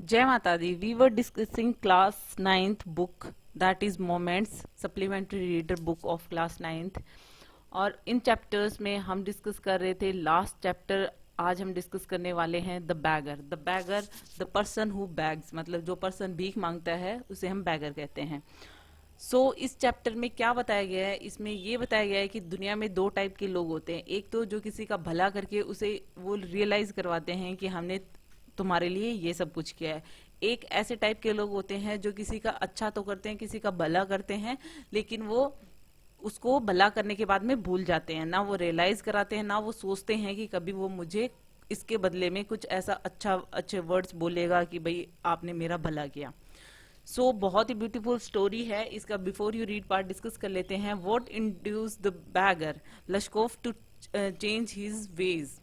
Jai Mata Di, we were discussing class ninth book, that is Moments, supplementary reader book of class ninth. और इन chapters में हम discuss कर रहे थे last chapter. आज हम डिस्कस करने वाले हैं the bagger, the person who bags, मतलब जो पर्सन भीख मांगता है उसे हम बैगर कहते हैं। इस चैप्टर में क्या बताया गया है, इसमें ये बताया गया है कि दुनिया में दो टाइप के लोग होते हैं। एक तो जो किसी का भला करके उसे वो रियलाइज करवाते हैं कि हमने तुम्हारे लिए ये सब कुछ किया है। एक ऐसे टाइप के लोग होते हैं जो किसी का अच्छा तो करते हैं, किसी का भला करते हैं, लेकिन वो उसको भला करने के बाद में भूल जाते हैं, ना वो रियलाइज कराते हैं, ना वो सोचते हैं कि कभी वो मुझे इसके बदले में कुछ ऐसा अच्छा अच्छे वर्ड्स बोलेगा कि भाई आपने मेरा भला किया। बहुत ही ब्यूटीफुल स्टोरी है इसका। Before you read part discuss कर लेते हैं। What induce the beggar Lushkoff to change his ways.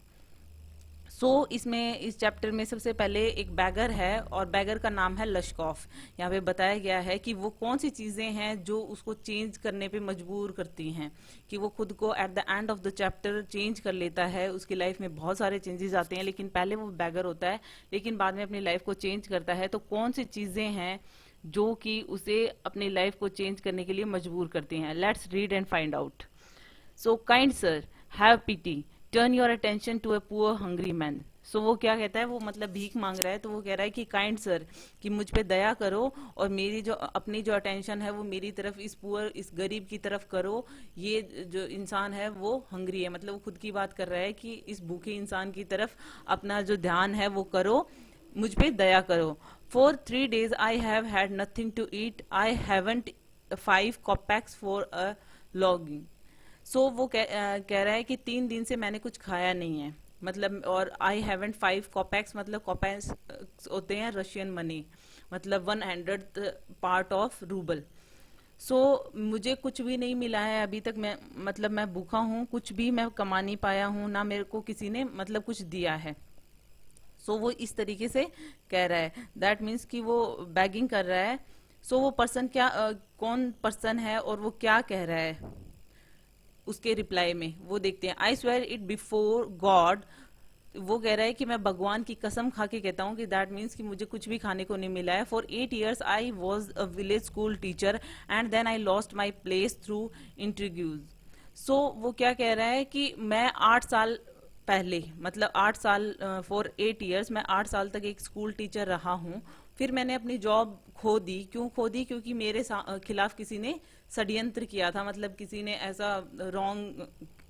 इसमें इस चैप्टर में सबसे पहले एक बैगर है और बैगर का नाम है लश्कॉफ। यहाँ पे बताया गया है कि वो कौन सी चीजें हैं जो उसको चेंज करने पे मजबूर करती हैं, कि वो खुद को at the end of the chapter change कर लेता है। उसकी लाइफ में बहुत सारे चेंजेस आते हैं, लेकिन पहले वो बैगर होता है, लेकिन बाद में अपनी लाइफ को चेंज करता है। तो कौन सी चीजें हैं जो कि उसे अपनी लाइफ को चेंज करने के लिए मजबूर करती हैं? Let's read and find out. Kind sir, have pity, turn your attention to a poor hungry man. वो क्या कहता है, वो मतलब भीख मांग रहा है, तो वो कह रहा है कि काइंड सर, कि मुझ पे दया करो और मेरी जो अपनी जो अटेंशन है वो मेरी तरफ, इस पुअर, इस गरीब की तरफ करो। ये जो इंसान है वो हंग्री है, मतलब वो खुद की बात कर रहा है कि इस भूखे इंसान की तरफ अपना जो ध्यान है वो करो, मुझ पे दया करो। For 3 days I have had nothing to eat, I haven't 5 kopecks for a lodging. वो कह रहा है कि 3 दिन से मैंने कुछ खाया नहीं है, मतलब, और आई हैवेंट 5 kopecks, मतलब कॉपेक्स होते हैं रशियन मनी, मतलब 100th पार्ट ऑफ रूबल। मुझे कुछ भी नहीं मिला है अभी तक, मैं मतलब मैं भूखा हूँ, कुछ भी मैं कमा नहीं पाया हूँ, ना मेरे को किसी ने मतलब कुछ दिया है। वो इस तरीके से कह रहा है, दैट मीन्स कि वो बैगिंग कर रहा है। वो पर्सन क्या कौन पर्सन है और वो क्या कह रहा है उसके रिप्लाई में, वो देखते हैं। I swear it before God, वो कह रहा है कि मैं भगवान की कसम खा के कहता हूँ कि दैट मीन्स कि मुझे कुछ भी खाने को नहीं मिला है। For 8 years I was a village school teacher and then I lost my place through interviews. वो क्या कह रहा है कि मैं 8 साल पहले, मतलब 8 साल, फॉर 8 years मैं 8 साल तक एक स्कूल टीचर रहा हूँ, फिर मैंने अपनी जॉब खो दी। क्यों खो दी? क्योंकि मेरे खिलाफ किसी ने षड्यंत्र किया था, मतलब किसी ने ऐसा रॉन्ग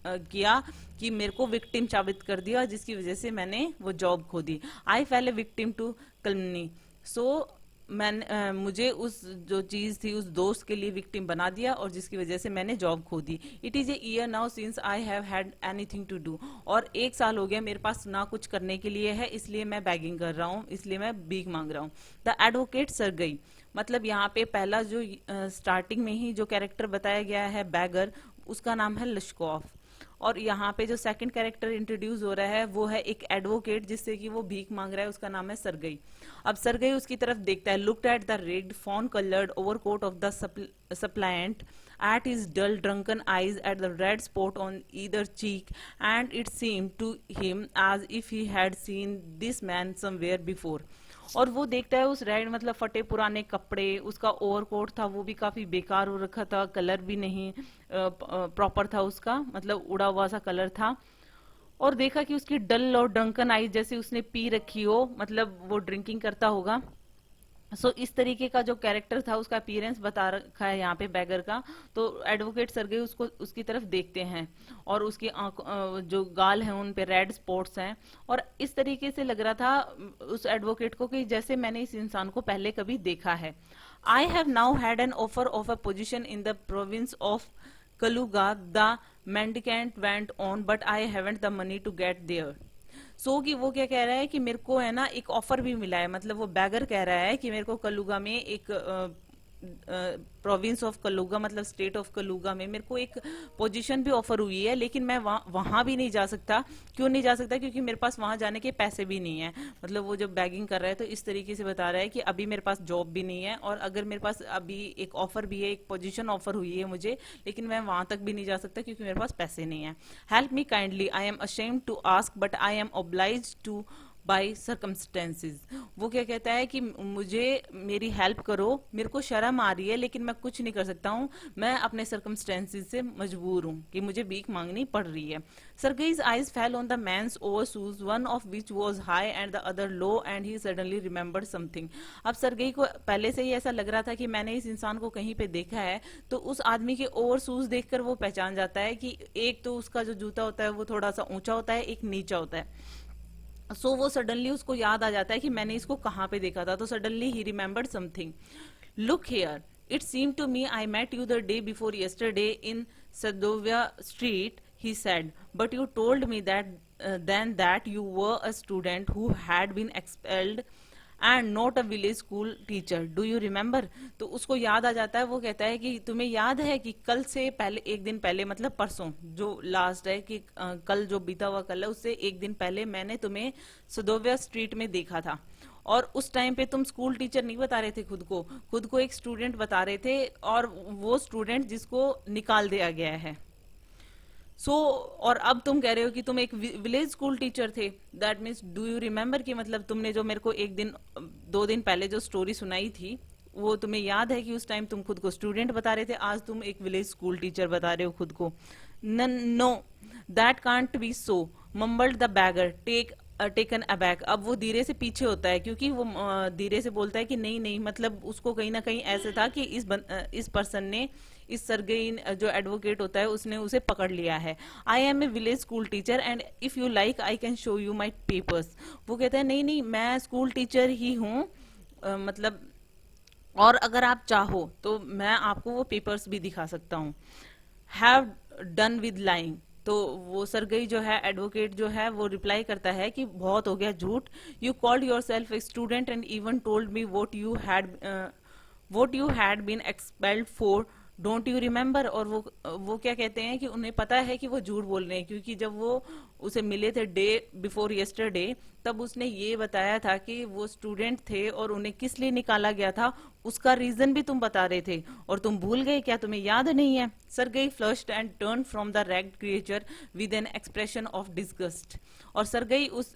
किया कि मेरे को विक्टिम साबित कर दिया, जिसकी वजह से मैंने वो जॉब खो दी। आई फेल ए विक्टिम टू कलमनी। सो मुझे उस जो चीज थी उस दोस्त के लिए विक्टिम बना दिया, और जिसकी वजह से मैंने जॉब खो दी। It is a year now since I have had anything to do, और 1 साल हो गया मेरे पास ना कुछ करने के लिए है, इसलिए मैं बैगिंग कर रहा हूँ, इसलिए मैं भीख मांग रहा हूँ। द एडवोकेट सर गई, मतलब यहाँ पे पहला जो स्टार्टिंग में ही जो कैरेक्टर बताया गया है बैगर, उसका नाम है लश्कॉफ। और यहाँ पे जो सेकंड कैरेक्टर इंट्रोड्यूस हो रहा है वो है एक एडवोकेट, जिससे कि वो भीख मांग रहा है, उसका नाम है सरगई। अब सरगई उसकी तरफ देखता है, looked at the red fawn coloured overcoat of the suppliant, at his dull drunken eyes, at the red spot on either cheek, and it seemed to him as if he had seen this man somewhere before। और वो देखता है उस red, मतलब फटे पुराने कपड़े, उसका ओवरकोट था वो भी काफी बेकार हो रखा था, कलर भी नहीं प्रॉपर था उसका, मतलब उड़ा हुआ सा कलर था। और देखा कि उसकी डल और ड्रंकन आई, जैसे उसने पी रखी हो, मतलब वो ड्रिंकिंग करता होगा। इस तरीके का जो कैरेक्टर था, उसका अपीयरेंस बता रखा है यहाँ पे बैगर का। तो एडवोकेट सरगे उसको उसकी तरफ देखते हैं, और उसकी जो गाल हैं उन पे रेड स्पॉट्स हैं, और इस तरीके से लग रहा था उस एडवोकेट को कि जैसे मैंने इस इंसान को पहले कभी देखा है। I have now had an offer of a position in the province of Kaluga, the mendicant went on, but I haven't the money to get there. कि वो क्या कह रहा है कि मेरे को है ना एक ऑफर भी मिला है, मतलब वो बैगर कह रहा है कि मेरे को कलुगा में एक प्रोविंस ऑफ कलुगा, मतलब स्टेट ऑफ कलुगा में मेरे को एक पोजीशन भी ऑफर हुई है, लेकिन मैं वहां भी नहीं जा सकता। क्यों नहीं जा सकता? क्योंकि मेरे पास वहां जाने के पैसे भी नहीं है। मतलब वो जब बैगिंग कर रहा है तो इस तरीके से बता रहा है कि अभी मेरे पास जॉब भी नहीं है, और अगर मेरे पास अभी एक ऑफर भी है, एक पोजीशन ऑफर हुई है मुझे, लेकिन मैं वहां तक भी नहीं जा सकता क्योंकि मेरे पास पैसे नहीं है। Help me kindly, I am ashamed to ask but I am obliged to by circumstances. वो क्या कहता है कि मुझे मेरी हेल्प करो, मेरे को शर्म आ रही है लेकिन मैं कुछ नहीं कर सकता हूँ, मैं अपने सर्कमस्टेंसेस से मजबूर हूँ कि मुझे भीख मांगनी पड़ रही है। Sergei's eyes fell on the man's overshoes, one of which was high and the other low, and he suddenly remembered something. अब सरगई को पहले से ही ऐसा लग रहा था कि मैंने इस इंसान को कहीं पे देखा है, तो उस आदमी के ओवर शूज देखकर वो पहचान जाता है कि एक तो उसका जो जूता होता है वो थोड़ा सा ऊंचा होता है, एक नीचा होता है। सो वो सडनली उसको याद आ जाता है कि मैंने इसको कहाँ पे देखा था, तो सडनली ही remembered something. Look here, it seem to me I met you the day before yesterday in Sadovya street, he said, but you told me that then that you were a student who had been expelled and not a village school teacher. Do you remember? तो उसको याद आ जाता है, वो कहता है कि तुम्हें याद है कि कल से पहले, एक दिन पहले मतलब परसों जो लास्ट है, कि कल जो बीता हुआ कल है उससे एक दिन पहले मैंने तुम्हें सदोव्या स्ट्रीट में देखा था, और उस टाइम पे तुम स्कूल टीचर नहीं बता रहे थे खुद को एक स्टूडेंट बता रहे थे, और वो स्टूडेंट जिसको निकाल दिया गया है। और अब तुम कह रहे हो कि तुम एक विलेज स्कूल टीचर थे। That means do you remember, कि मतलब तुमने जो मेरे को एक दिन 2 दिन पहले जो स्टोरी सुनाई थी, वो तुम्हें याद है कि उस टाइम तुम खुद को स्टूडेंट बता रहे थे, आज तुम एक विलेज स्कूल टीचर बता रहे हो खुद को। No, that can't be so, mumbled the beggar taken aback. अब वो धीरे से पीछे होता है, क्योंकि वो धीरे से बोलता है कि नहीं नहीं, मतलब उसको कहीं ना कहीं ऐसे था कि इस पर्सन ने, इस सरगेइन जो एडवोकेट होता है, उसने उसे पकड़ लिया है। I am a village school teacher and if you like I can show you my papers. वो कहता है नहीं नहीं, मैं स्कूल टीचर ही हूँ, मतलब, और अगर आप चाहो तो मैं आपको वो पेपर्स भी दिखा सकता हूँ। Have done with lying. तो वो सरगई जो है, एडवोकेट जो है, वो रिप्लाई करता है कि बहुत हो गया झूठ। You called yourself a student and even told me what you had been expelled for, don't you remember. और वो क्या कहते हैं कि उन्हें पता है कि वो झूठ बोल रहे हैं, क्योंकि जब वो उसे मिले थे डे बिफोर यस्टरडे, तब उसने ये बताया था कि वो स्टूडेंट थे और उन्हें किस लिए निकाला गया था, उसका रीजन भी तुम बता रहे थे, और तुम भूल गए क्या, तुम्हें याद नहीं है। Sergei flushed and turn from the ragged creature with an expression of disgust. और सरगई उस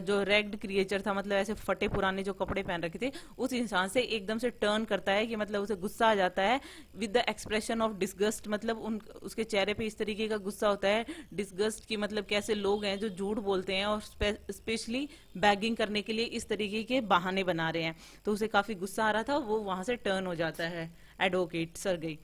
जो रैग्ड क्रिएचर था, मतलब ऐसे फटे पुराने जो कपड़े पहन रखे थे, उस इंसान से एकदम से टर्न करता है, कि मतलब उसे गुस्सा आ जाता है, with the expression of disgust, मतलब उसके चेहरे पे इस तरीके का गुस्सा होता है, डिस्गस्ट की मतलब कैसे लोग हैं जो झूठ बोलते हैं और स्पेशली बैगिंग करने के लिए इस तरीके के बहाने बना रहे हैं। तो उसे काफी गुस्सा आ रहा था, वो वहां से टर्न हो जाता है advocate Sergei.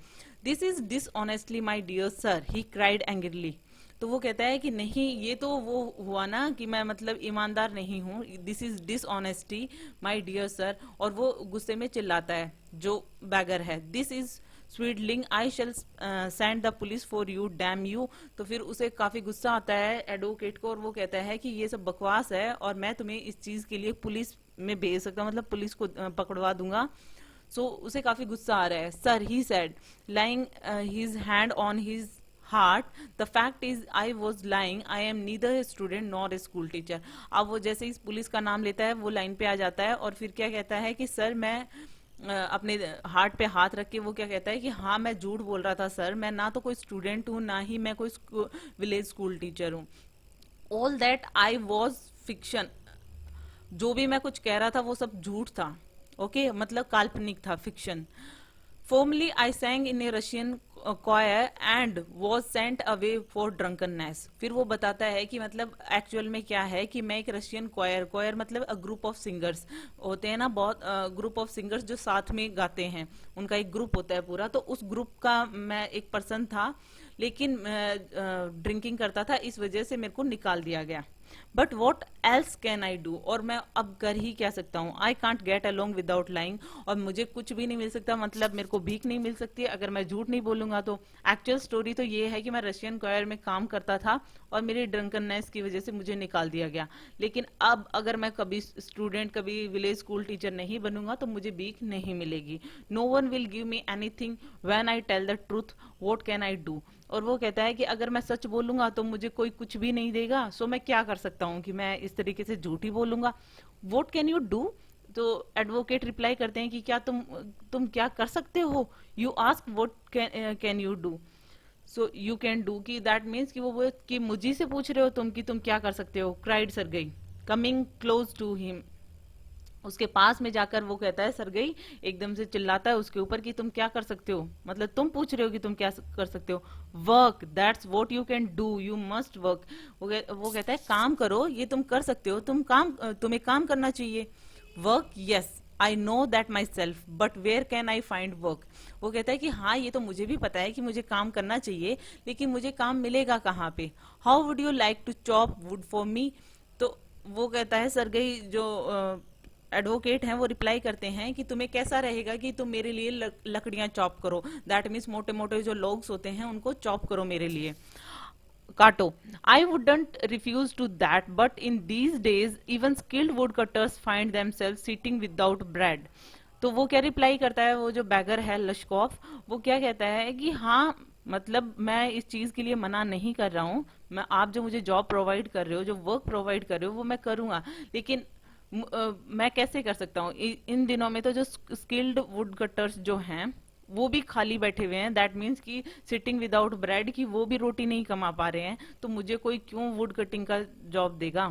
This is dishonestly my dear sir, he cried angrily. तो वो कहता है कि नहीं, ये तो वो हुआ ना कि मैं मतलब ईमानदार नहीं हूँ, this is dishonesty my dear sir. और वो गुस्से में चिल्लाता है जो बैगर है, this is swindling, I shall send the police for you, damn you. तो फिर उसे काफी गुस्सा आता है एडवोकेट को, और वो कहता है कि ये सब बकवास है और मैं तुम्हें इस चीज के लिए पुलिस में भेज सकता, मतलब पुलिस को पकड़वा दूंगा। उसे काफी गुस्सा आ रहा है। Sir, he said, lying his hand on his heart, the fact is I was lying, I am neither a student nor a school teacher. अब वो जैसे इस पुलिस का नाम लेता है, वो लाइन पे आ जाता है, और फिर क्या कहता है कि सर, मैं अपने हार्ट पे हाथ रख के वो क्या कहता है कि हाँ, मैं झूठ बोल रहा था सर, मैं ना तो कोई स्टूडेंट हूँ, ना ही मैं कोई विलेज स्कूल टीचर हूँ। All that I was fiction, जो भी मैं कुछ कह रहा था वो सब झूठ था। ओके, मतलब काल्पनिक था, fiction. Formerly, I sang in a Russian choir and was sent away for drunkenness. फिर वो बताता है कि मतलब एक्चुअल में क्या है, कि मैं एक रशियन क्वायर मतलब अ ग्रुप ऑफ सिंगर्स होते हैं ना, बहुत ग्रुप ऑफ सिंगर्स जो साथ में गाते हैं, उनका एक ग्रुप होता है पूरा। तो उस ग्रुप का मैं एक पर्सन था, लेकिन ड्रिंकिंग करता था, इस वजह से मेरे को निकाल दिया गया। But what else can I do, और मैं अब कर ही क्या सकता हूँ। I can't get along without lying, और मुझे कुछ भी नहीं मिल सकता, मतलब मेरे को भीख नहीं मिल सकती अगर मैं झूठ नहीं बोलूंगा। तो एक्चुअल स्टोरी तो ये है कि मैं रशियन क्वायर में काम करता था और मेरी ड्रंकननेस की वजह से मुझे निकाल दिया गया। लेकिन अब अगर मैं कभी स्टूडेंट, कभी विलेज स्कूल टीचर नहीं बनूंगा तो मुझे भीख नहीं मिलेगी। No one will give me anything when I tell the truth, what can I do. और वो कहता है कि अगर मैं सच बोलूंगा तो मुझे कोई कुछ भी नहीं देगा, सो मैं क्या कर सकता हूँ कि मैं इस तरीके से झूठ ही बोलूंगा। What can you do. तो एडवोकेट रिप्लाई करते हैं कि क्या तुम क्या कर सकते हो। You ask what can you do, so you can do, कि दैट मीन्स कि वो कि मुझे से पूछ रहे हो तुम कि तुम क्या कर सकते हो। Cried Sergei, coming close to him, उसके पास में जाकर वो कहता है, सरगई एकदम से चिल्लाता है उसके ऊपर कि तुम क्या कर सकते हो, मतलब तुम पूछ रहे हो कि तुम क्या कर सकते हो, work that's what you can do, you must work. वो कहता है काम करो, ये तुम कर सकते हो, तुम्हें काम करना चाहिए। Work, yes I know that myself but where can I find work. वो कहता है कि हाँ ये तो मुझे भी पता है कि मुझे काम करना चाहिए, लेकिन मुझे काम मिलेगा कहाँ पे। How would you like to chop wood for me. तो वो कहता है, सरगई जो एडवोकेट हैं वो रिप्लाई करते हैं कि तुम्हें कैसा रहेगा कि तुम मेरे लिए लकड़ियां चॉप करो, दैट मीन्स मोटे मोटे जो लोग्स होते हैं उनको चॉप करो मेरे लिए, काटो। I wouldn't refuse to that but in these days even skilled wood cutters find themselves sitting without bread. तो वो क्या रिप्लाई करता है, वो जो बैगर है लश्कॉफ, वो क्या कहता है कि हाँ मतलब मैं इस चीज के लिए मना नहीं कर रहा हूँ, मैं आप जो मुझे जॉब प्रोवाइड कर रहे हो, जो वर्क प्रोवाइड कर रहे हो वो मैं करूंगा, लेकिन मैं कैसे कर सकता हूँ। इन दिनों में तो जो स्किल्ड वुड कटर्स जो हैं वो भी खाली बैठे हुए हैं, दैट मीन्स कि सिटिंग विदाउट ब्रेड की वो भी रोटी नहीं कमा पा रहे हैं, तो मुझे कोई क्यों वुड कटिंग का जॉब देगा।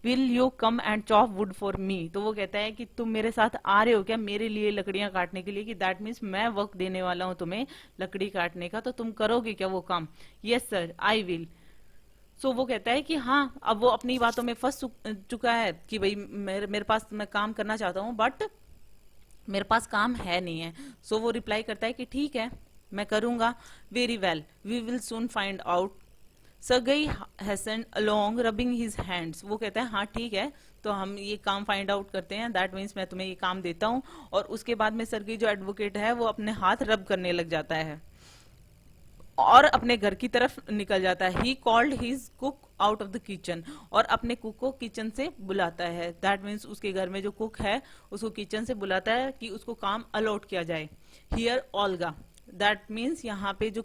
Will you come and chop wood for me. तो वो कहता है कि तुम मेरे साथ आ रहे हो क्या मेरे लिए लकड़ियां काटने के लिए, कि दैट मीन्स मैं वर्क देने वाला हूं तुम्हें लकड़ी काटने का, तो तुम करोगे क्या वो काम। Yes sir I will. So वो कहता है कि हाँ, अब वो अपनी बातों में फंस चुका है कि भाई मेरे पास मैं काम करना चाहता हूँ बट मेरे पास काम है नहीं है। सो वो रिप्लाई करता है कि ठीक है मैं करूंगा, very well we will soon find out. Sergei hastened along rubbing his hands. वो कहता है हाँ ठीक है, तो हम ये काम फाइंड आउट करते हैं, दैट मीन्स मैं तुम्हें ये काम देता हूँ। और उसके बाद में सरगई जो एडवोकेट है वो अपने हाथ रब करने लग जाता है और अपने घर की तरफ निकल जाता है। He called his cook out of the kitchen, और अपने कुक को किचन से बुलाता है, दैट मीन्स उसके घर में जो कुक है उसको किचन से बुलाता है कि उसको काम अलॉट किया जाए। हियर ओल्गा, दैट मीन्स यहाँ पे जो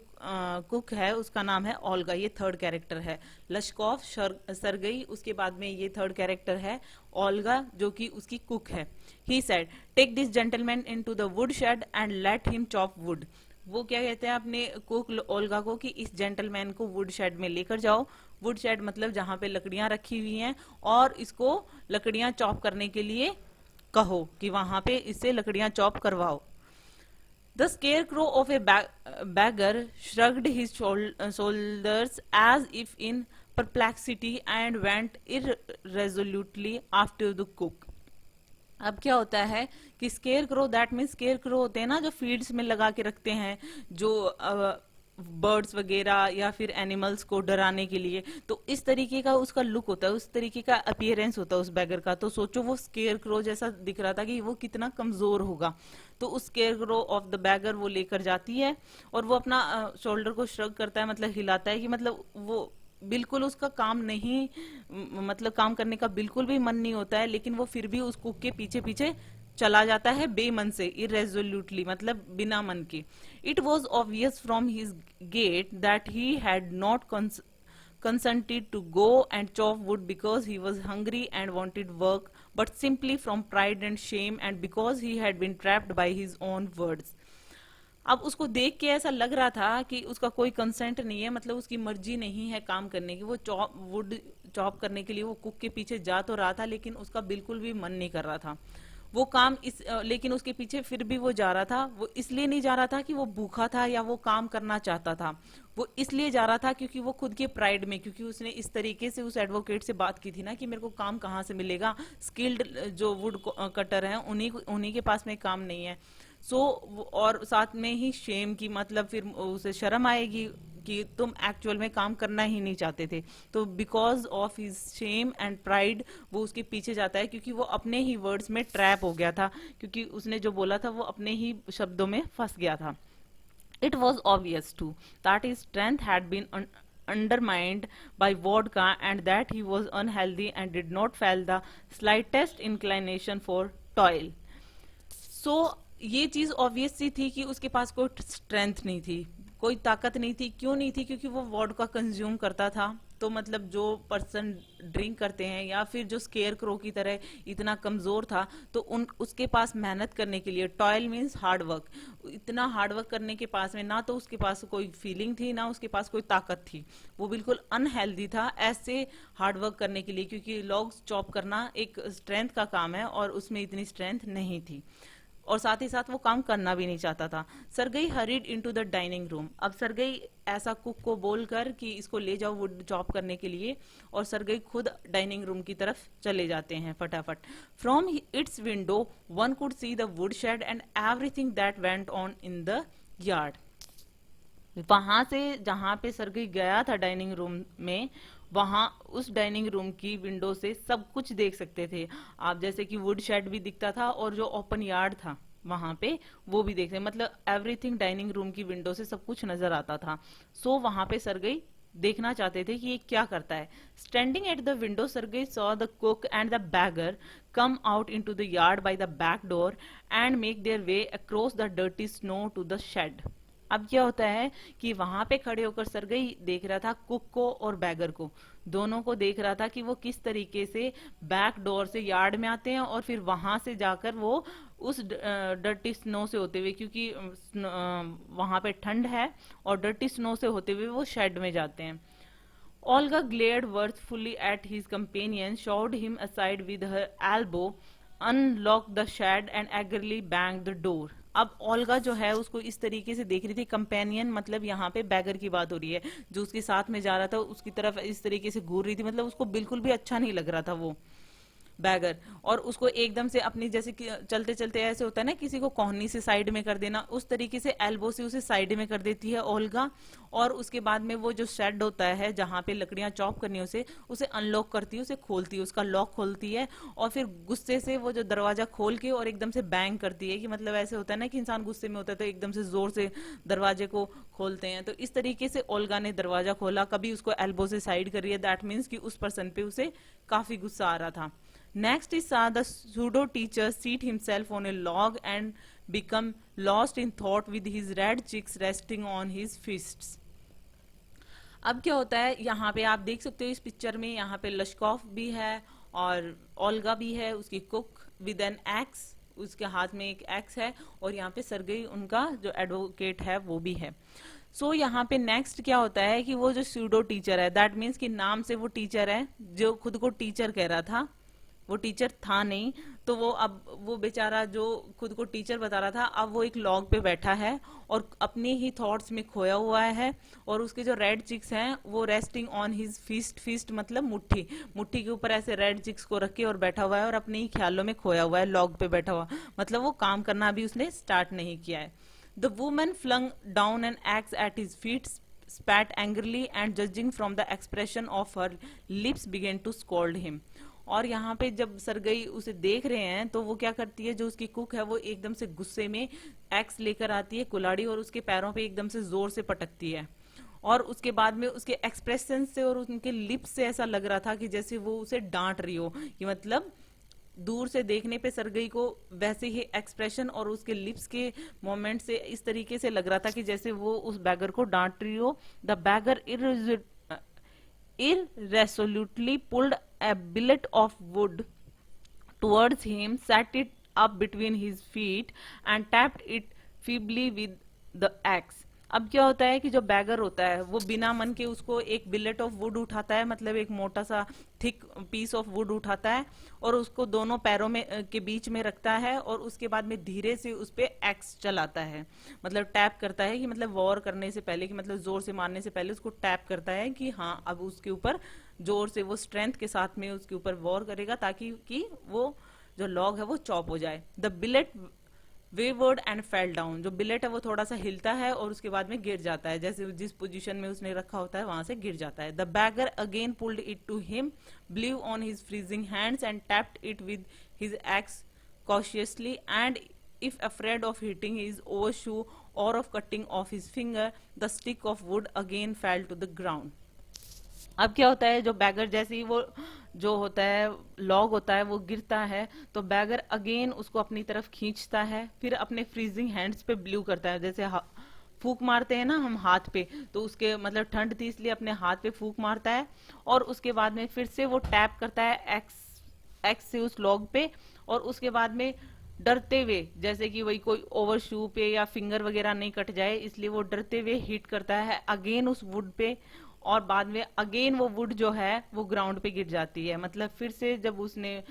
कुक है उसका नाम है ओल्गा, ये थर्ड कैरेक्टर है। लश्कॉफ सरगई, उसके बाद में ये थर्ड कैरेक्टर है ओल्गा जो कि उसकी कुक है। He said take this gentleman into the wood shed and let him chop wood. वो क्या कहते हैं अपने कुक ओल्गा को कि इस जेंटलमैन को वुड शेड में लेकर जाओ। वुड शेड मतलब जहां पे लकड़ियां रखी हुई हैं, और इसको लकड़ियां चॉप करने के लिए कहो कि वहां पे इससे लकड़ियां चॉप करवाओ। The scarecrow of A bagger shrugged his shoulders as if in perplexity and went irresolutely after the cook। अब क्या होता है कि square crow, that mean square crow होते हैं ना जो फील्ड्स में लगा के रखते हैं, जो बर्ड्स वगैरह या फिर एनिमल्स को डराने के लिए, तो इस तरीके का उसका लुक होता है, उस तरीके का अपीयरेंस होता है उस बैगर का। तो सोचो वो स्केयर क्रो जैसा दिख रहा था कि वो कितना कमजोर होगा। तो उस square crow of the bagger वो लेकर जाती है और वो अपना शोल्डर को श्रग करता है, मतलब हिलाता है कि मतलब वो बिल्कुल उसका काम नहीं, मतलब काम करने का बिल्कुल भी मन नहीं होता है, लेकिन वो फिर भी उस कुक के पीछे पीछे चला जाता है बेमन से, इरेजोल्यूटली मतलब बिना मन के। It was obvious from his get that he had not consented to go and chop wood because he was hungry and wanted work, but simply from pride and shame and because he had been trapped by his own words। अब उसको देख के ऐसा लग रहा था कि उसका कोई कंसेंट नहीं है, मतलब उसकी मर्जी नहीं है काम करने की। वो वुड चॉप करने के लिए वो कुक के पीछे जा तो रहा था, लेकिन उसका बिल्कुल भी मन नहीं कर रहा था वो काम लेकिन उसके पीछे फिर भी वो जा रहा था। वो इसलिए नहीं जा रहा था कि वो भूखा था या वो काम करना चाहता था, वो इसलिए जा रहा था क्योंकि वो खुद के प्राइड में, क्योंकि उसने इस तरीके से उस एडवोकेट से बात की थी ना कि मेरे को काम कहाँ से मिलेगा, स्किल्ड जो वुड कटर हैं उन्हीं के पास में काम नहीं है। सो और साथ में ही शेम की, मतलब फिर उसे शर्म आएगी कि तुम एक्चुअल में काम करना ही नहीं चाहते थे। तो because of his shame and pride वो उसके पीछे जाता है, क्योंकि वो अपने ही वर्ड्स में ट्रैप हो गया था, क्योंकि उसने जो बोला था वो अपने ही शब्दों में फंस गया था। It was obvious to that his strength had been undermined by vodka and that he was unhealthy and did not feel the slightest inclination for toil। So ये चीज ऑब्वियस सी थी कि उसके पास कोई स्ट्रेंथ नहीं थी, कोई ताकत नहीं थी। क्यों नहीं थी? क्योंकि वो वॉडका कंज्यूम करता था तो मतलब जो पर्सन ड्रिंक करते हैं या फिर जो स्केयर क्रो की तरह इतना कमजोर था, तो उसके पास मेहनत करने के लिए, टॉयल मीन्स हार्ड वर्क, इतना हार्ड वर्क करने के पास में ना तो उसके पास कोई फीलिंग थी ना उसके पास कोई ताकत थी, वो बिल्कुल अनहेल्दी था ऐसे हार्ड वर्क करने के लिए, क्योंकि लॉग्स चॉप करना एक स्ट्रेंथ का काम है और उसमें इतनी स्ट्रेंथ नहीं थी, और साथ ही साथ वो काम करना भी नहीं चाहता था। Sergei hurried into the dining room. अब सरगई ऐसा कुक को बोलकर कि इसको ले जाओ वुड चॉप करने के लिए, और सरगई खुद डाइनिंग रूम की तरफ चले जाते हैं फटाफट। From its window one could see the wood shed and everything that went on in the yard. वहां से जहां पे सरगई गया था डाइनिंग रूम में, वहां उस डाइनिंग रूम की विंडो से सब कुछ देख सकते थे आप, जैसे कि वुड शेड भी दिखता था और जो ओपन यार्ड था वहां पे वो भी देखते, मतलब एवरीथिंग डाइनिंग रूम की विंडो से सब कुछ नजर आता था। सो वहां पे सरगई देखना चाहते थे कि ये क्या करता है। Standing at the window Sergei saw the cook and the beggar come out into the yard by the back door and make their way across the dirty snow to the shed. अब क्या होता है कि वहां पे खड़े होकर Sergei देख रहा था कुक को और बैगर को, दोनों को देख रहा था कि वो किस तरीके से बैक डोर से यार्ड में आते हैं और फिर वहां से जाकर वो उस डर्टी स्नो से होते हुए, क्योंकि वहां पे ठंड है, और डर्टी स्नो से होते हुए वो शेड में जाते हैं। Olga glared worthfully at his companion, shoved him aside with her elbow, unlocked the shed and angrily banged the door. अब ओल्गा जो है उसको इस तरीके से देख रही थी, कंपेनियन मतलब यहाँ पे बैगर की बात हो रही है, जो उसके साथ में जा रहा था उसकी तरफ इस तरीके से घूर रही थी, मतलब उसको बिल्कुल भी अच्छा नहीं लग रहा था वो बैगर, और उसको एकदम से अपनी, जैसे कि चलते चलते ऐसे होता है ना किसी को कोहनी से साइड में कर देना, उस तरीके से एल्बो से उसे साइड में कर देती है ओल्गा, और उसके बाद में वो जो शेड होता है जहां पे लकड़ियां चॉप करनी है उसे अनलॉक करती है, उसे खोलती है, उसका लॉक खोलती है, और फिर गुस्से से वो जो दरवाजा खोल के और एकदम से बैंग करती है, कि मतलब ऐसे होता है ना कि इंसान गुस्से में होता है तो एकदम से जोर से दरवाजे को खोलते हैं, तो इस तरीके से ओल्गा ने दरवाजा खोला, कभी उसको एल्बो से साइड कर रही है, दैट मीन्स कि उस पर्सन पे उसे काफी गुस्सा आ रहा था। Next he saw the pseudo teacher seat himself on a log and become lost in thought with his red cheeks resting on his fists. अब क्या होता है यहाँ पे आप देख सकते हो इस पिक्चर में, यहाँ पे लश्कॉफ भी है और ओल्गा भी है, उसकी कुक विद एन एक्स, उसके हाथ में एक एक्स है, और यहाँ पे सरगई उनका जो एडवोकेट है वो भी है। सो यहाँ पे नेक्स्ट क्या होता है कि वो जो स्यूडो टीचर है, दैट मीन्स कि नाम से वो टीचर है, जो खुद को टीचर कह रहा था वो टीचर था नहीं, तो वो अब वो बेचारा जो खुद को टीचर बता रहा था, अब वो एक लॉग पे बैठा है और अपने ही थॉट्स में खोया हुआ है, और उसके जो रेड चिक्स हैं वो resting on his fist, fist मतलब मुट्ठी, मुट्ठी के ऊपर ऐसे रेड चिक्स को रख के और बैठा हुआ है और अपने ही ख्यालों में खोया हुआ है, लॉग पे बैठा हुआ, मतलब वो काम करना अभी उसने स्टार्ट नहीं किया है। The woman flung down an axe at his feet, spat angrily and judging from the expression of her lips began to scold him. और यहाँ पे जब सरगई उसे देख रहे हैं तो वो क्या करती है, जो उसकी कुक है वो एकदम से गुस्से में एक्स लेकर आती है कुल्हाड़ी, और उसके पैरों पे एकदम से जोर से पटकती है, और उसके बाद में उसके एक्सप्रेशन से और उनके लिप्स से ऐसा लग रहा था कि जैसे वो उसे डांट रही हो, कि मतलब दूर से देखने पे सरगई को वैसे ही एक्सप्रेशन और उसके लिप्स के मोमेंट से इस तरीके से लग रहा था कि जैसे वो उस बैगर को डांट रही हो। The bagger irresolutely pulled a billet of wood towards him, set it up between his feet, and tapped it feebly with the axe. अब क्या होता है कि जो बैगर होता है वो बिना मन के उसको एक बिलेट ऑफ वुड उठाता है, मतलब एक मोटा सा थिक पीस ऑफ वुड उठाता है और उसको दोनों पैरों में के बीच में रखता है, और उसके बाद में धीरे से उस पे एक्स चलाता है, मतलब टैप करता है, कि मतलब वॉर करने से पहले, कि मतलब जोर से मारने से पहले उसको टैप करता है कि हाँ अब उसके ऊपर जोर से वो स्ट्रेंथ के साथ में उसके ऊपर वॉर करेगा, ताकि कि वो जो लॉग है वो चॉप हो जाए। The billet wavered and fell down, जो बिलेट है वो थोड़ा सा हिलता है और उसके बाद में गिर जाता है, जैसे जिस पोजीशन में उसने रखा होता है वहां से गिर जाता है। The beggar again pulled it to him, blew on his freezing hands and tapped it with his axe cautiously, and if afraid of hitting his overshoe or of cutting off his finger, the stick of wood again fell to the ground. अब क्या होता है, जो bagger जैसे ही वो जो होता है लॉग होता है वो गिरता है, तो बैगर अगेन उसको अपनी तरफ खींचता है, फिर अपने फ्रीजिंग हैंड्स पे ब्लू करता है, जैसे फूक मारते हैं ना हम हाथ पे, तो उसके मतलब ठंड थी इसलिए अपने हाथ पे फूक मारता है, और उसके बाद में फिर से वो टैप करता है एक्स एक्स से उस लॉग पे, और उसके बाद में डरते हुए, जैसे कि वही कोई ओवर शू पे या फिंगर वगैरह नहीं कट जाए, इसलिए वो डरते हुए हिट करता है अगेन उस वुड पे, और बाद में अगेन वो वुड जो है वो ग्राउंड पे गिर जाती है। मतलब फिर से जब उसने